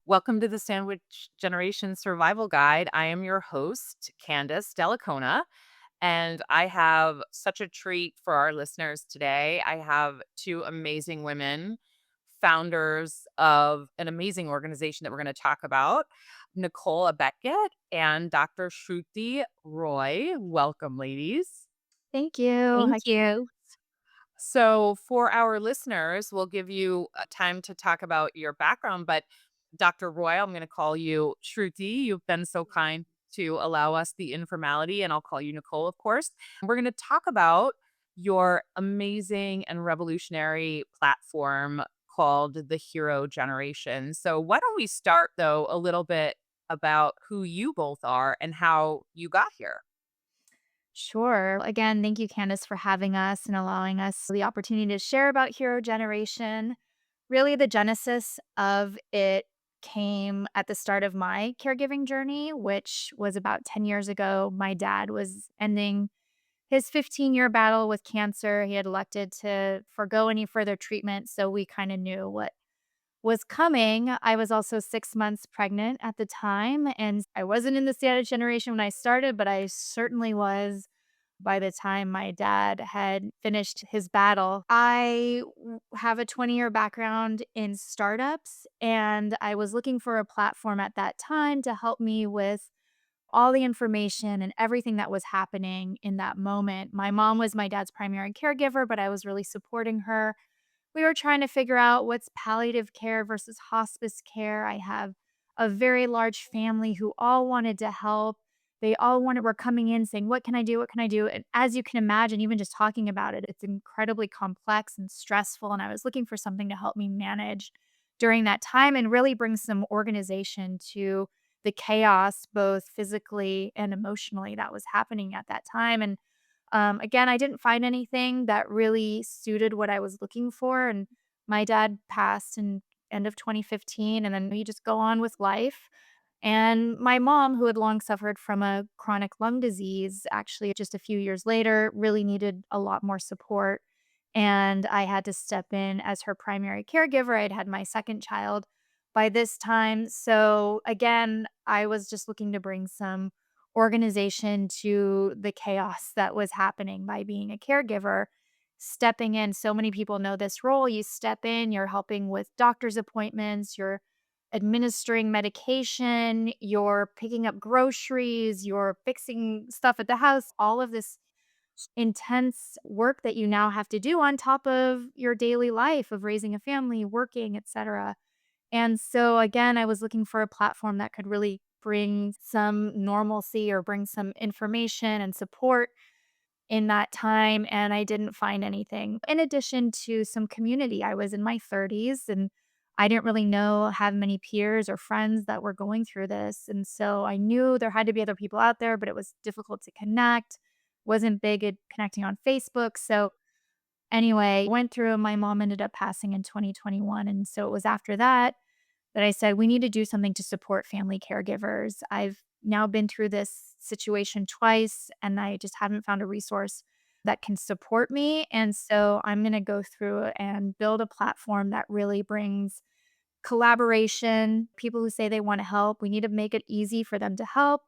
Welcome to the Sandwich Generation Survival Guide. I am your host, Candace Dellacona, and I have such a treat for our listeners today. I have two amazing women, founders of an amazing organization that we're going to talk about, Nicole Beckett and Dr. Shruti Roy. Welcome, ladies. Thank you. Thank Hi. you. So, for our listeners, we'll give you time to talk about your background. But, Dr. Roy, I'm going to call you Shruti. You've been so kind to allow us the informality, and I'll call you Nicole, of course. We're going to talk about your amazing and revolutionary platform called the Hero Generation. So, why don't we start, though, a little bit about who you both are and how you got here? Sure. Again, thank you, Candace, for having us and allowing us the opportunity to share about Hero Generation. Really, the genesis of it came at the start of my caregiving journey, which was about 10 years ago. My dad was ending his 15-year battle with cancer. He had elected to forego any further treatment. So we kind of knew what was coming. I was also 6 months pregnant at the time, and I wasn't in the Sandwich generation when I started, but I certainly was by the time my dad had finished his battle. Have a 20-year background in startups, and I was looking for a platform at that time to help me with all the information and everything that was happening in that moment. My mom was my dad's primary caregiver, but I was really supporting her. We were trying to figure out what's palliative care versus hospice care. I have a very large family who all wanted to help. They all wanted were coming in saying, "What can I do? What can I do?" And as you can imagine, even just talking about it, it's incredibly complex and stressful, and I was looking for something to help me manage during that time and really bring some organization to the chaos, both physically and emotionally, that was happening at that time. And again, I didn't find anything that really suited what I was looking for, and my dad passed in end of 2015, and then we just go on with life. And my mom, who had long suffered from a chronic lung disease, actually just a few years later, really needed a lot more support. And I had to step in as her primary caregiver. I'd had my second child by this time. So again, I was just looking to bring some organization to the chaos that was happening by being a caregiver, stepping in. So many people know this role. You step in, you're helping with doctor's appointments, you're administering medication, you're picking up groceries, you're fixing stuff at the house, all of this intense work that you now have to do on top of your daily life of raising a family, working, etc. And so again, I was looking for a platform that could really bring some normalcy or bring some information and support in that time, and I didn't find anything. In addition to some community, I was in my 30s and I didn't really have many peers or friends that were going through this. And so I knew there had to be other people out there, but it was difficult to connect. Wasn't big at connecting on Facebook. So anyway, went through, my mom ended up passing in 2021. And so it was after that that I said, we need to do something to support family caregivers. I've now been through this situation twice, and I just haven't found a resource that can support me. And so I'm going to go through and build a platform that really brings collaboration, people who say they want to help. We need to make it easy for them to help,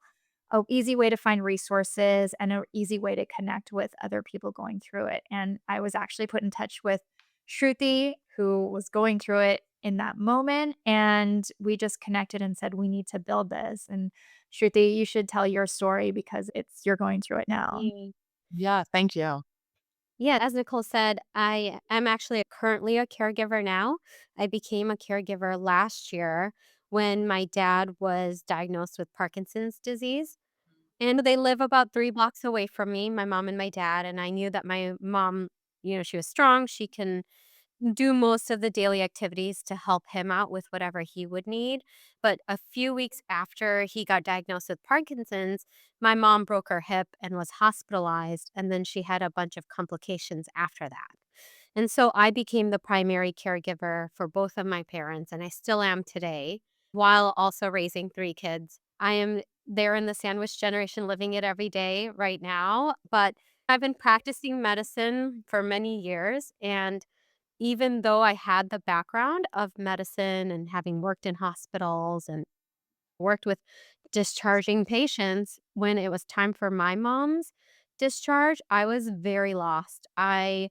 a easy way to find resources, and an easy way to connect with other people going through it. And I was actually put in touch with Shruti, who was going through it in that moment, and we just connected and said, "We need to build this." And Shruti, you should tell your story because you're going through it now. Mm. Yeah, thank you. Yeah, as Nicole said, I am actually currently a caregiver now. I became a caregiver last year when my dad was diagnosed with Parkinson's disease. And they live about 3 blocks away from me, my mom and my dad. And I knew that my mom, she was strong. She can do most of the daily activities to help him out with whatever he would need. But a few weeks after he got diagnosed with Parkinson's, my mom broke her hip and was hospitalized. And then she had a bunch of complications after that. And so I became the primary caregiver for both of my parents, and I still am today, while also raising 3 kids. I am there in the sandwich generation living it every day right now. But I've been practicing medicine for many years. And even though I had the background of medicine and having worked in hospitals and worked with discharging patients, when it was time for my mom's discharge, I was very lost. I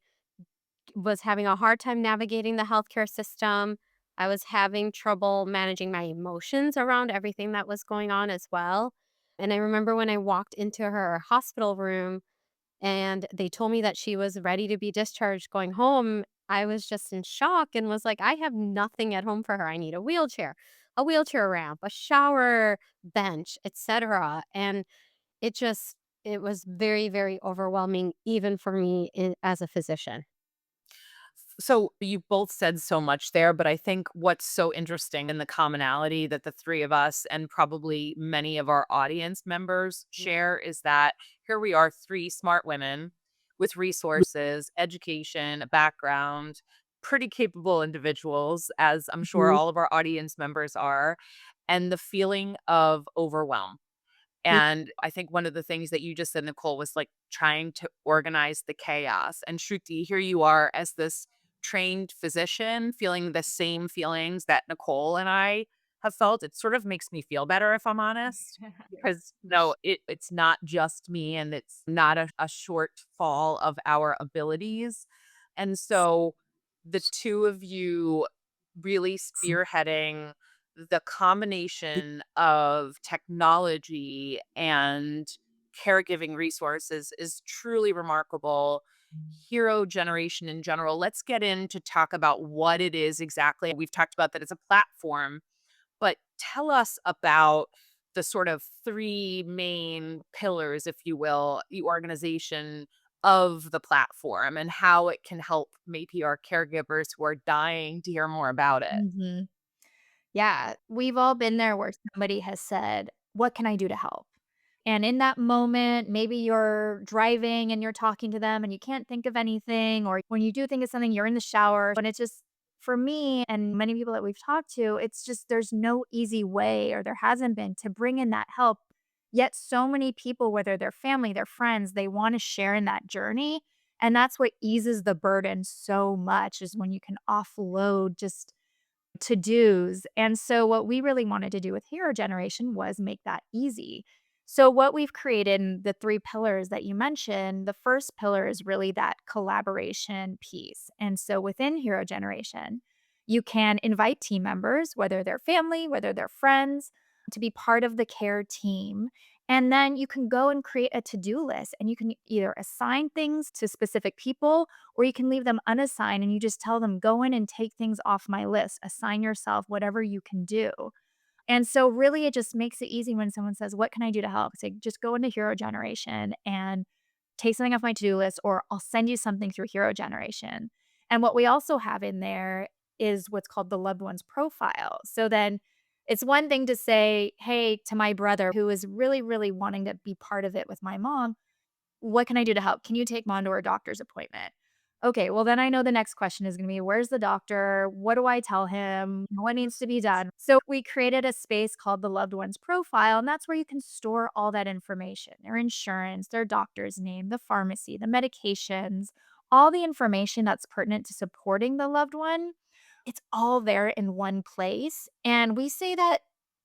was having a hard time navigating the healthcare system. I was having trouble managing my emotions around everything that was going on as well. And I remember when I walked into her hospital room and they told me that she was ready to be discharged going home, I was just in shock and was like, I have nothing at home for her. I need a wheelchair ramp, a shower bench, etc. And it just it was very, very overwhelming even for me as a physician. So you both said so much there, but I think what's so interesting in the commonality that the three of us and probably many of our audience members share is that here we are, three smart women with resources, education, a background, pretty capable individuals, as I'm sure Mhm. all of our audience members are, and the feeling of overwhelm. And I think one of the things that you just said, Nicole, was like trying to organize the chaos. And Shruti, here you are as this trained physician feeling the same feelings that Nicole and I have felt. It sort of makes me feel better, if I'm honest, because no, it's not just me and it's not a shortfall of our abilities. And so the two of you really spearheading the combination of technology and caregiving resources is truly remarkable. Hero generation in general. Let's get in to talk about what it is exactly. We've talked about that it's a platform, but tell us about the sort of three main pillars, if you will, the organization of the platform and how it can help maybe our caregivers who are dying to hear more about it. Mhm. Yeah, we've all been there where somebody has said, "What can I do to help?" And in that moment, maybe you're driving and you're talking to them and you can't think of anything, or when you do think of something, you're in the shower. And it's just, for me and many people that we've talked to, it's just there's no easy way, or there hasn't been, to bring in that help. Yet so many people, whether they're family, their friends, they want to share in that journey. And that's what eases the burden so much, is when you can offload just to-dos. And so what we really wanted to do with Hero Generation was make that easy. So what we've created in the 3 pillars that you mentioned, the first pillar is really that collaboration piece. And so within Hero Generation, you can invite team members, whether they're family, whether they're friends, to be part of the care team. And then you can go and create a to-do list, and you can either assign things to specific people, or you can leave them unassigned and you just tell them, "Go in and take things off my list. Assign yourself whatever you can do." And so really it just makes it easy when someone says, "What can I do to help?" Say, "Just go into Hero Generation and take something off my to-do list, or I'll send you something through Hero Generation." And what we also have in there is what's called the loved one's profile. So then it's one thing to say, "Hey," to my brother who is really, really wanting to be part of it with my mom, "What can I do to help? Can you take mom to her doctor's appointment?" Okay, well, then I know the next question is gonna be, "Where's the doctor? What do I tell him? What needs to be done?" So we created a space called the loved one's profile, and that's where you can store all that information, their insurance, their doctor's name, the pharmacy, the medications, all the information that's pertinent to supporting the loved one. It's all there in one place, and we say that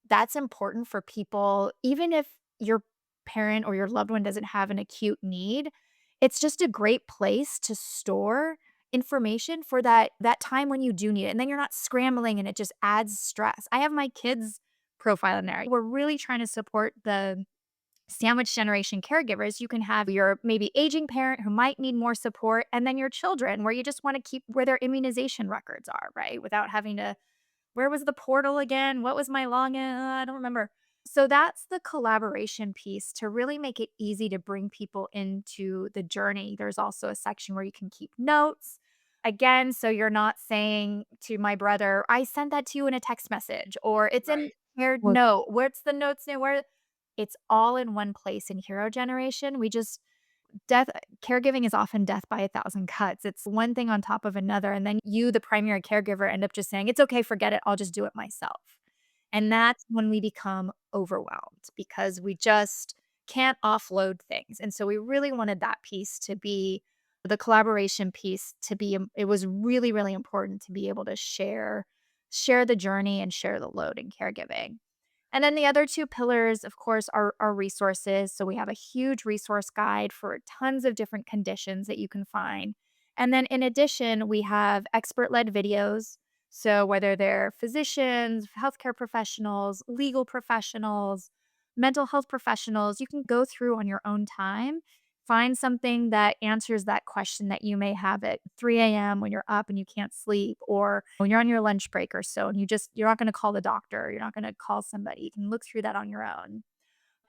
that's important for people even if your parent or your loved one doesn't have an acute need. It's just a great place to store information for that time when you do need it, and then you're not scrambling and it just adds stress. I have my kids' profile in there. We're really trying to support the sandwich generation caregivers. You can have your maybe aging parent who might need more support, and then your children where you just wanna keep where their immunization records are, right? Without having to, "Where was the portal again? What was my login? I don't remember." So that's the collaboration piece to really make it easy to bring people into the journey. There's also a section where you can keep notes. Again, so you're not saying to my brother, "I sent that to you in a text message," or "It's in here." Well, No, what's the notes name? Where it's all in one place in Hero Generation. We just death caregiving is often death by a thousand cuts. It's one thing on top of another, and then you, the primary caregiver, end up just saying, "It's okay, forget it, I'll just do it myself." And that's when we become overwhelmed because we just can't offload things. And so we really wanted that piece to be the collaboration piece to be it was really, really important to be able to share the journey and share the load in caregiving. And then the other 2 pillars, of course, are resources. So we have a huge resource guide for tons of different conditions that you can find. And then in addition, we have expert-led videos. So whether they're physicians, healthcare professionals, legal professionals, mental health professionals, you can go through on your own time, find something that answers that question that you may have at 3 a.m. when you're up and you can't sleep, or when you're on your lunch break or so, and you're not gonna call the doctor, you're not gonna call somebody. You can look through that on your own.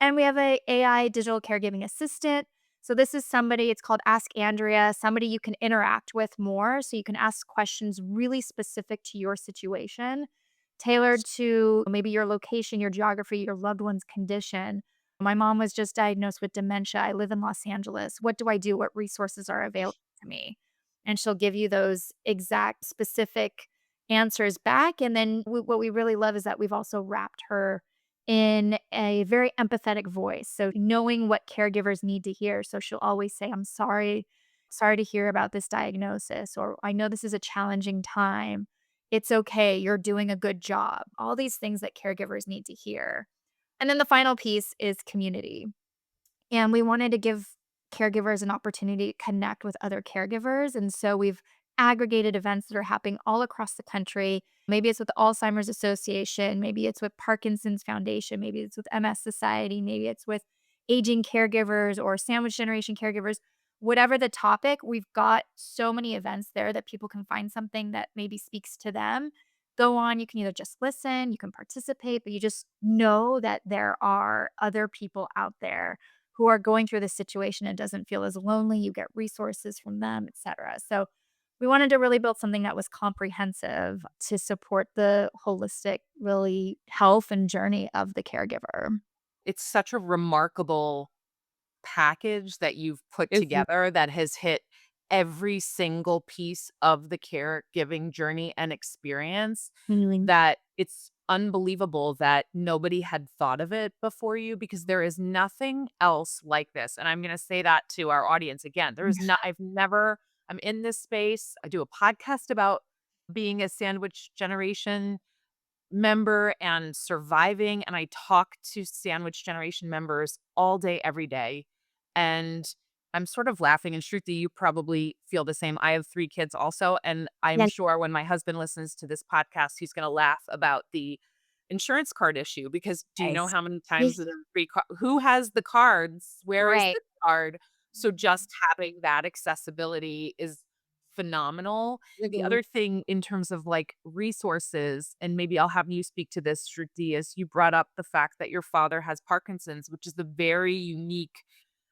And we have a AI digital caregiving assistant. So this is somebody, it's called Ask Andrea, somebody you can interact with more. So you can ask questions really specific to your situation, tailored to maybe your location, your geography, your loved one's condition. My mom was just diagnosed with dementia. I live in Los Angeles. What do I do? What resources are available to me? And she'll give you those exact specific answers back. And then what we really love is that we've also wrapped her in a very empathetic voice. So knowing what caregivers need to hear. So she'll always say, I'm sorry to hear about this diagnosis, or I know this is a challenging time. It's okay. You're doing a good job. All these things that caregivers need to hear. And then the final piece is community. And we wanted to give caregivers an opportunity to connect with other caregivers. And so we've aggregated events that are happening all across the country. Maybe it's with the Alzheimer's Association, maybe it's with Parkinson's Foundation, maybe it's with MS Society, maybe it's with aging caregivers or sandwich generation caregivers. Whatever the topic, we've got so many events there that people can find something that maybe speaks to them. Go on, you can either just listen, you can participate, but you just know that there are other people out there who are going through this situation and doesn't feel as lonely. You get resources from them, etc. So we wanted to really build something that was comprehensive to support the holistic, really health and journey of the caregiver. It's such a remarkable package that you've put Mhm. together that has hit every single piece of the caregiving journey and experience, Mhm. that it's unbelievable that nobody had thought of it before you, because there is nothing else like this. And I'm going to say that to our audience again. There is not, I've never, I'm in this space. I do a podcast about being a sandwich generation member and surviving, and I talk to sandwich generation members all day, every day, and I'm sort of laughing, and Shruti, you probably feel the same. I have 3 kids also, and I'm Yeah. sure when my husband listens to this podcast, he's gonna laugh about the insurance card issue, because do you know Nice. how many times in a free car who has the cards? Where is Right. the card? So just having that accessibility is phenomenal. The Mhm. other thing in terms of, like, resources, and maybe I'll have you speak to this, Shruti, is you brought up the fact that your father has Parkinson's, which is a very unique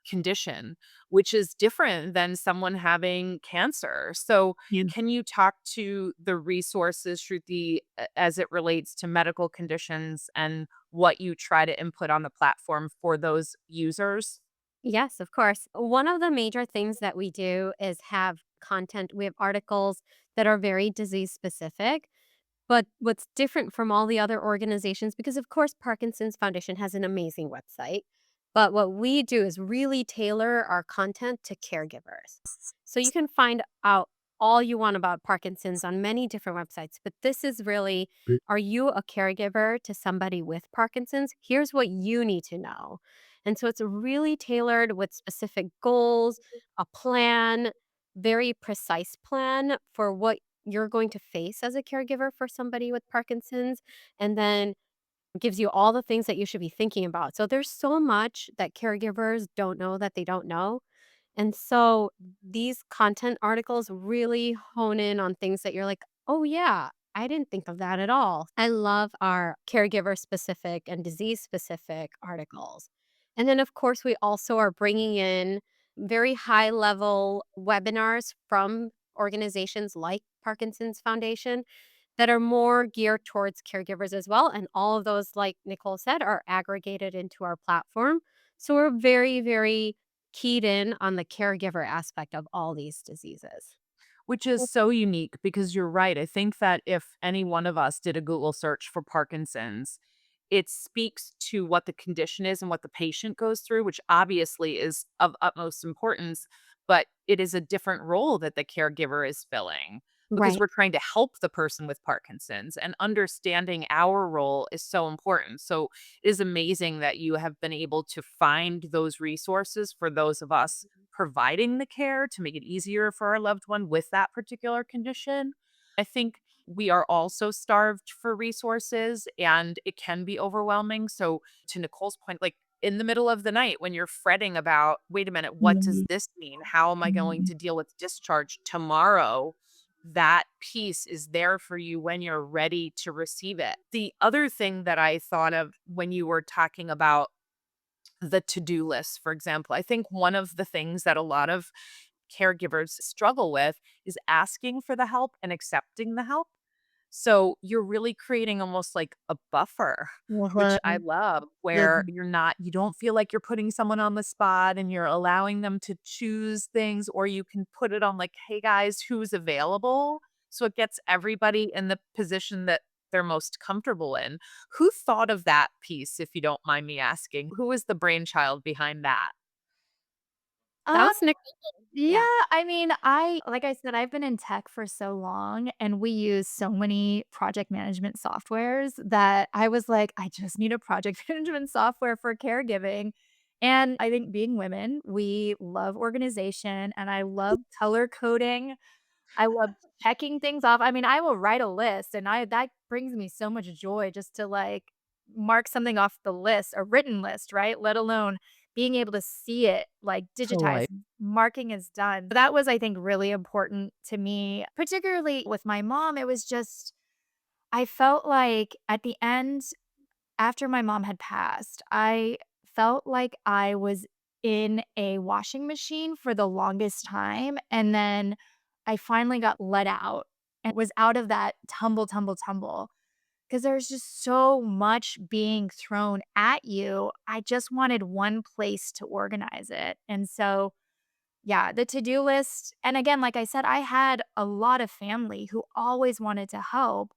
condition, which is different than someone having cancer. So, Yeah. can you talk to the resources, Shruti, as it relates to medical conditions and what you try to input on the platform for those users? Yes, of course. One of the major things that we do is have content. We have articles that are very disease specific. But what's different from all the other organizations, because of course Parkinson's Foundation has an amazing website, but what we do is really tailor our content to caregivers. So you can find out all you want about Parkinson's on many different websites, but this is really, are you a caregiver to somebody with Parkinson's? Here's what you need to know. And so it's really tailored with specific goals, a plan, very precise plan for what you're going to face as a caregiver for somebody with Parkinson's, and then gives you all the things that you should be thinking about. So there's so much that caregivers don't know that they don't know. And so these content articles really hone in on things that you're like, oh, yeah, I didn't think of that at all. I love our caregiver specific and disease specific articles. And then, of course, we also are bringing in very high level webinars from organizations like Parkinson's Foundation that are more geared towards caregivers as well. And all of those, like Nicole said, are aggregated into our platform. So we're very, very keyed in on the caregiver aspect of all these diseases. Which is so unique, because you're right. I think that if any one of us did a Google search for Parkinson's, it speaks to what the condition is and what the patient goes through, which obviously is of utmost importance. but it is a different role that the caregiver is filling because Right. we're trying to help the person with Parkinson's, and understanding our role is so important. So it is amazing that you have been able to find those resources for those of us providing the care to make it easier for our loved one with that particular condition. I think we are also starved for resources and it can be overwhelming. So, to Nicole's point, like in the middle of the night when you're fretting about, wait a minute, what does Mhm, this mean? How am I going mhm. to deal with discharge tomorrow? That piece is there for you when you're ready to receive it. The other thing that I thought of when you were talking about the to-do list, for example, I think one of the things that a lot of caregivers struggle with is asking for the help and accepting the help. So you're really creating almost like a buffer, which I Mhm, love, where mhm. you don't feel like you're putting someone on the spot and you're allowing them to choose things, or you can put it on like, hey guys, who's available? So it gets everybody in the position that they're most comfortable in. Who thought of that piece, if you don't mind me asking? Who was the brainchild behind that? That Um, was Nicole. yeah, Yeah. I mean, like I said, I've been in tech for so long and we use so many project management softwares that I was like, I just need a project management software for caregiving. And I think being women, we love organization and I love color coding. I love checking things off. I mean, I will write a list and I that brings me so much joy just to, like, mark something off the list, a written list, right? Let alone being able to see it, like, Totally. digitized, marking is done. That was, I think, really important to me, particularly with my mom. It was just I felt like at the end after my mom had passed, I felt like I was in a washing machine for the longest time, and then I finally got let out and was out of that tumble, tumble, tumble. Because there's just so much being thrown at you. I just wanted one place to organize it, and so, yeah, the to-do list and again, like I said, I had a lot of family who always wanted to help.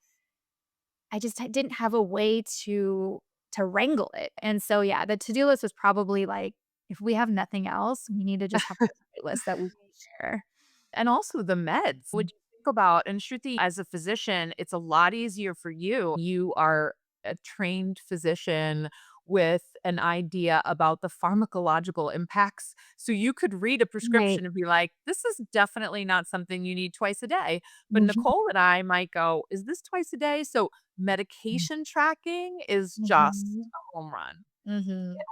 I just didn't have a way to wrangle it, and so, yeah, the to-do list was probably like, if we have nothing else, we need to just have a list that we can share. And also the meds. Would you think about, and Shruti, as a physician, it's a lot easier for you. You are a trained physician with an idea about the pharmacological impacts. So you could read a Right. prescription and be like, this is definitely not something you need twice a day. But Mhm, Nicole and I might go, is this twice a day? So medication tracking is just mhm, a home run. mhm.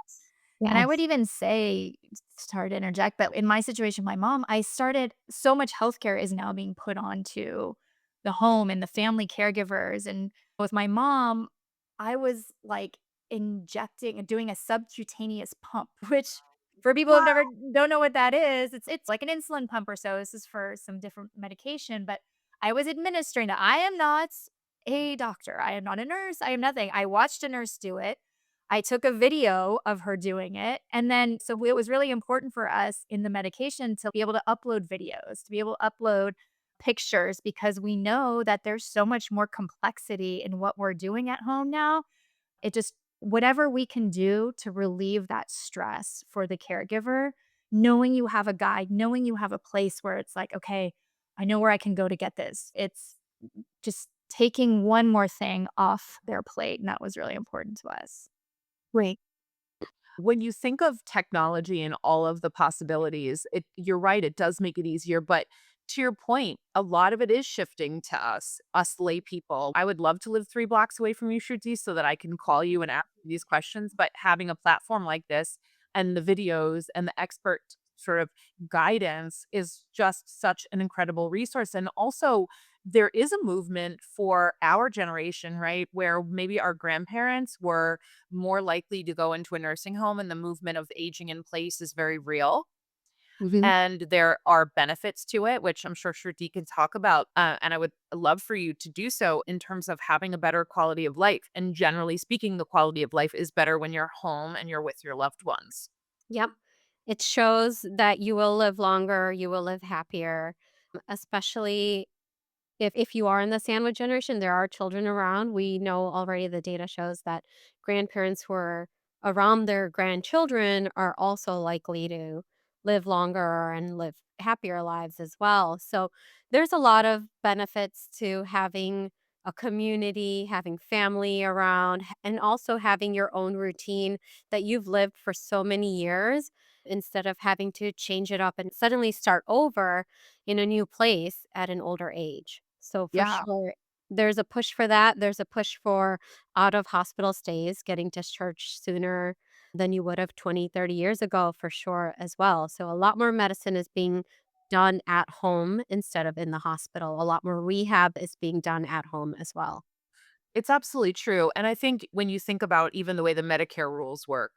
And I would Yes. even say, sorry to interject, but in my situation, my mom, I started so much healthcare is now being put onto the home and the family caregivers. And with my mom, I was like injecting and doing a subcutaneous pump, which for people who've Wow. never don't know what that is, it's like an insulin pump or so. This is for some different medication, but I was administering that. I am not a doctor. I am not a nurse. I am nothing. I watched a nurse do it. I took a video of her doing it, and then so it was really important for us in the medication to be able to upload videos, to be able to upload pictures because we know that there's so much more complexity in what we're doing at home now. It just whatever we can do to relieve that stress for the caregiver, knowing you have a guide, knowing you have a place where it's like, "Okay, I know where I can go to get this." It's just taking one more thing off their plate, and that was really important to us. Right. When you think of technology and all of the possibilities, you're right, it does make it easier, but to your point, a lot of it is shifting to us lay people. I would love to live 3 blocks away from you, Shruti, so that I can call you and ask you these questions, but having a platform like this and the videos and the expert sort of guidance is just such an incredible resource. And also, there is a movement for our generation, right, where maybe our grandparents were more likely to go into a nursing home, and the movement of aging in place is very real. Mhm. And there are benefits to it, which I'm sure Shruti can talk about. And I would love for you to do so in terms of having a better quality of life. And generally speaking, the quality of life is better when you're home and you're with your loved ones. Yep. It shows that you will live longer, you will live happier, especially if you are in the sandwich generation, there are children around. We know already the data shows that grandparents who are around their grandchildren are also likely to live longer and live happier lives as well. So there's a lot of benefits to having a community, having family around, and also having your own routine that you've lived for so many years instead of having to change it up and suddenly start over in a new place at an older age. So for Yeah. sure, there's a push for that. There's a push for out of hospital stays, getting discharged sooner than you would have 20, 30 years ago for sure as well. So a lot more medicine is being done at home instead of in the hospital. A lot more rehab is being done at home as well. It's absolutely true, and I think when you think about even the way the Medicare rules work,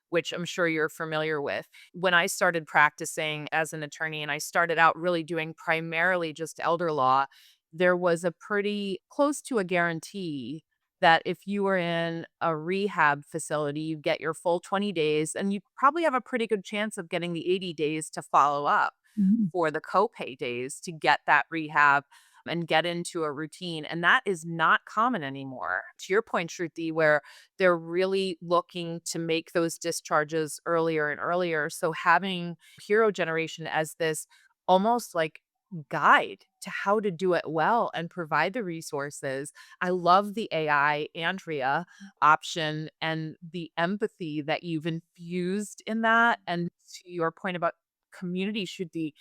which I'm sure you're familiar with, when I started practicing as an attorney and I started out really doing primarily just elder law, there was a pretty close to a guarantee that if you were in a rehab facility, you get your full 20 days, and you probably have a pretty good chance of getting the 80 days to follow up Mhm. for the copay days to get that rehab and get into a routine. And that is not common anymore. To your point, Shruti, where they're really looking to make those discharges earlier and earlier. So having Hero Generation as this almost like guide to how to do it well and provide the resources. I love the AI Andrea option and the empathy that you've infused in that. And to your point about community should be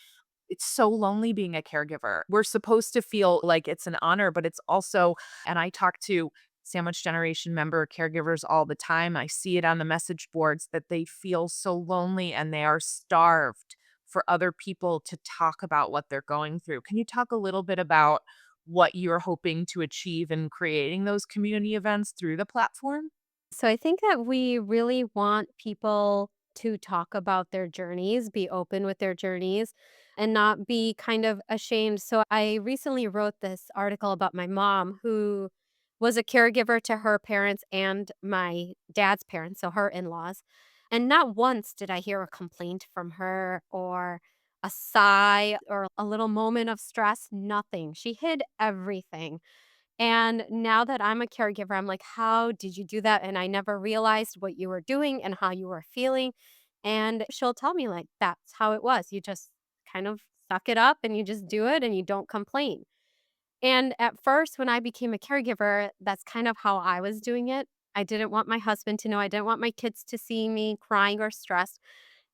it's so lonely being a caregiver. We're supposed to feel like it's an honor, but it's also and I talk to sandwich generation member caregivers all the time. I see it on the message boards that they feel so lonely and they are starved for other people to talk about what they're going through. Can you talk a little bit about what you're hoping to achieve in creating those community events through the platform? So I think that we really want people to talk about their journeys, be open with their journeys, and not be kind of ashamed. So I recently wrote this article about my mom who was a caregiver to her parents and my dad's parents, so her in laws. And not once did I hear a complaint from her or a sigh or a little moment of stress, nothing. She hid everything. And now that I'm a caregiver, I'm like, "How did you do that?" And I never realized what you were doing and how you were feeling. And she'll tell me, like, "That's how it was. You just kind of suck it up and you just do it and you don't complain." And at first, when I became a caregiver, that's kind of how I was doing it. I didn't want my husband to know. I didn't want my kids to see me crying or stressed.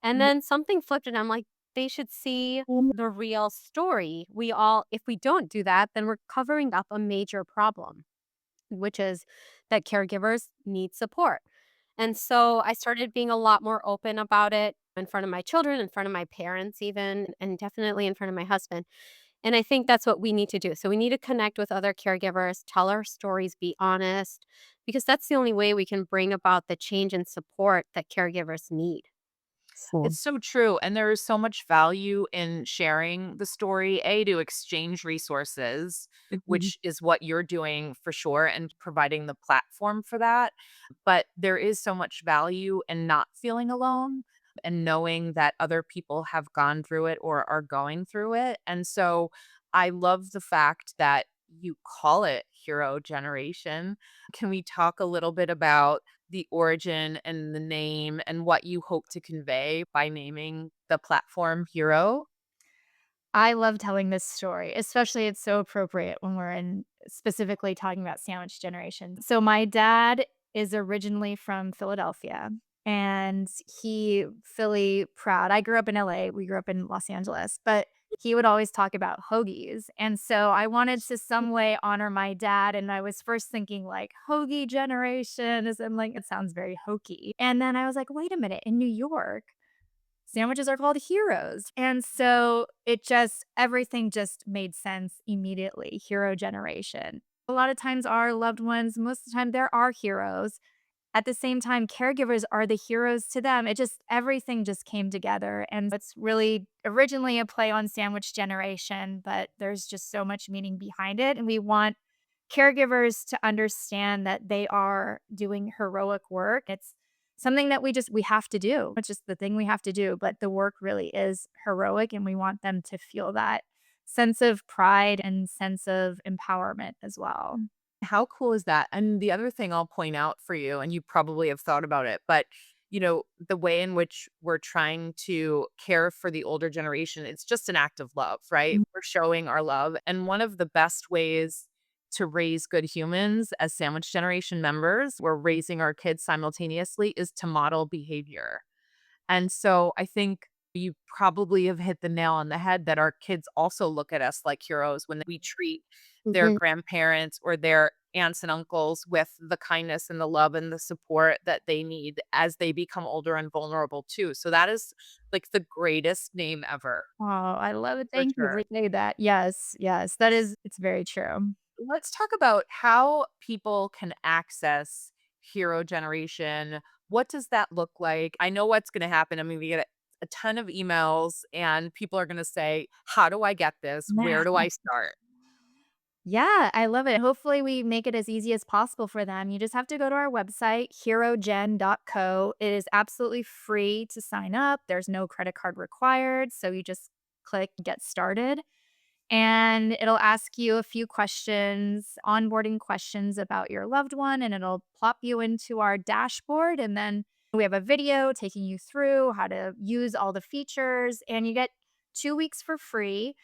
And then something flipped and I'm like, they should see the real story. If we don't do that, then we're covering up a major problem, which is that caregivers need support. And so I started being a lot more open about it in front of my children, in front of my parents, even, and definitely in front of my husband. And I think that's what we need to do. So we need to connect with other caregivers, tell our stories, be honest, because that's the only way we can bring about the change and support that caregivers need. Cool. It's so true, and there is so much value in sharing the story, A, to exchange resources, Mhm. which is what you're doing for sure, and providing the platform for that, but there is so much value in not feeling alone and knowing that other people have gone through it or are going through it, and so I love the fact that you call it Hero Generation. Can we talk a little bit about the origin and the name and what you hope to convey by naming the platform Hero? I love telling this story, especially it's so appropriate when we're in specifically talking about sandwich generation. So my dad is originally from Philadelphia and he Philly proud. I grew up in LA, we grew up in Los Angeles, but he would always talk about hoagies. And so I wanted to some way honor my dad. And I was first thinking like hoagie generation. As I'm like, it sounds very hokey. And then I was like, wait a minute, in New York, sandwiches are called heroes. And so it just everything just made sense immediately. Hero generation. A lot of times our loved ones, most of the time they're our heroes. At the same time, caregivers are the heroes to them. It just everything just came together, and it's really originally a play on sandwich generation, but there's just so much meaning behind it, and we want caregivers to understand that they are doing heroic work. It's something that we have to do. It's just the thing we have to do, but the work really is heroic, and we want them to feel that sense of pride and sense of empowerment as well. How cool is that? And the other thing I'll point out for you, and you probably have thought about it, but the way in which we're trying to care for the older generation, it's just an act of love, right? Mm. We're showing our love. And one of the best ways to raise good humans as sandwich generation members, we're raising our kids simultaneously, is to model behavior. And so I think you probably have hit the nail on the head that our kids also look at us like heroes when we treat their Mhm. grandparents or their aunts and uncles with the kindness and the love and the support that they need as they become older and vulnerable too. So that is like the greatest name ever, Oh, I love it. for Thank you for sure. saying that. Yes, yes, that is it's very true. Let's talk about how people can access hero generation. What does that look like? I know what's going to happen. I mean, we get a ton of emails and people are going to say, how do I get this? Where do I start? Yeah, I love it. Hopefully, we make it as easy as possible for them. You just have to go to our website, herogen.co. It is absolutely free to sign up. There's no credit card required. So you just click get started, and it'll ask you a few questions, onboarding questions about your loved one, and it'll plop you into our dashboard. And then we have a video taking you through how to use all the features, and you get 2 weeks for free.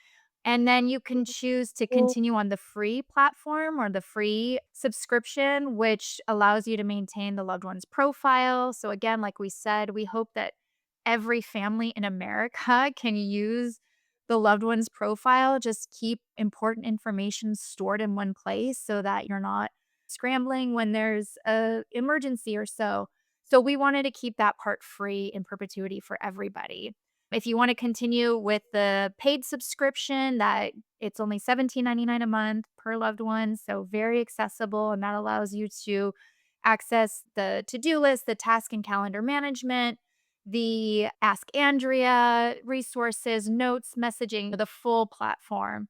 And then you can choose to continue on the free platform or the free subscription, which allows you to maintain the loved one's profile. So, again, like we said, we hope that every family in America can use the loved one's profile. Just keep important information stored in one place so that you're not scrambling when there's a emergency or so. So, we wanted to keep that part free in perpetuity for everybody. If you wanna continue with the paid subscription, that it's only $17.99 a month per loved one, so very accessible, and that allows you to access the to-do list, the task and calendar management, the Ask Andrea resources, notes, messaging, the full platform.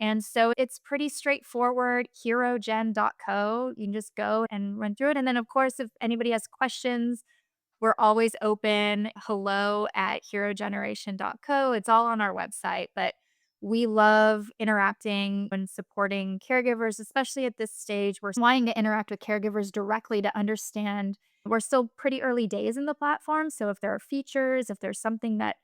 And so it's pretty straightforward, herogen.co. You can just go and run through it, and then, of course, if anybody has questions, we're always open. Hello at herogeneration.co. It's all on our website, but we love interacting and supporting caregivers, especially at this stage. We're wanting to interact with caregivers directly to understand. We're still pretty early days in the platform. So if there are features, if there's something that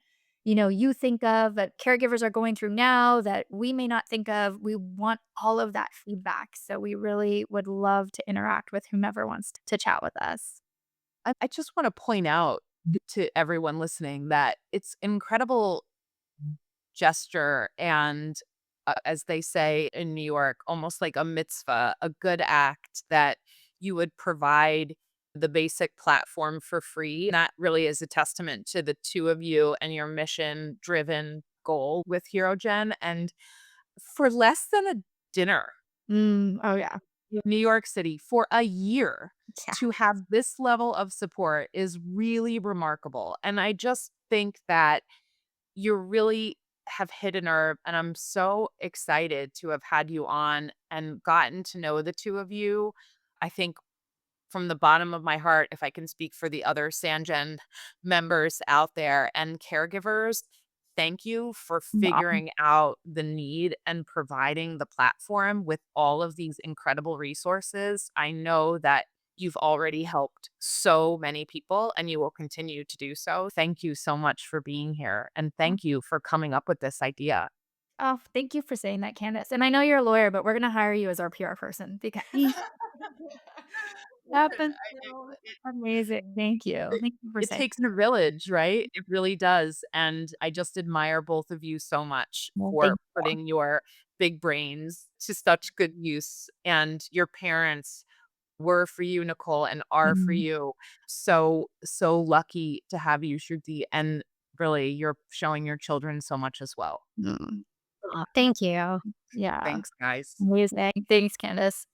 you think of that caregivers are going through now that we may not think of, we want all of that feedback. So we really would love to interact with whomever wants to chat with us. I just want to point out to everyone listening that it's incredible gesture and, as they say in New York, almost like a mitzvah, a good act that you would provide the basic platform for free. And that really is a testament to the two of you and your mission driven goal with HeroGen. And for less than a dinner Oh, yeah. in New York City for a year Yeah. to have this level of support is really remarkable. And I just think that you really have hit a nerve, and I'm so excited to have had you on and gotten to know the two of you. I think from the bottom of my heart, if I can speak for the other Sangen members out there and caregivers, thank you for Um, figuring out the need and providing the platform with all of these incredible resources. I know that you've already helped so many people and you will continue to do so. Thank you so much for being here and thank you for coming up with this idea. Oh, thank you for saying that, Candace. And I know you're a lawyer, but we're gonna hire you as our PR person because that's been so amazing. Thank you. Thank you for It saying takes a village, right? It really does, and I just admire both of you so much well, for thank you. putting your big brains to such good use, and your parents were for you, Nicole, and are for Mm, you. So, so lucky to have you, Shruti, and really, you're showing your children so much as well. mm. Aw, thank you. Yeah. Thanks, guys. Amazing. Thanks, Candace.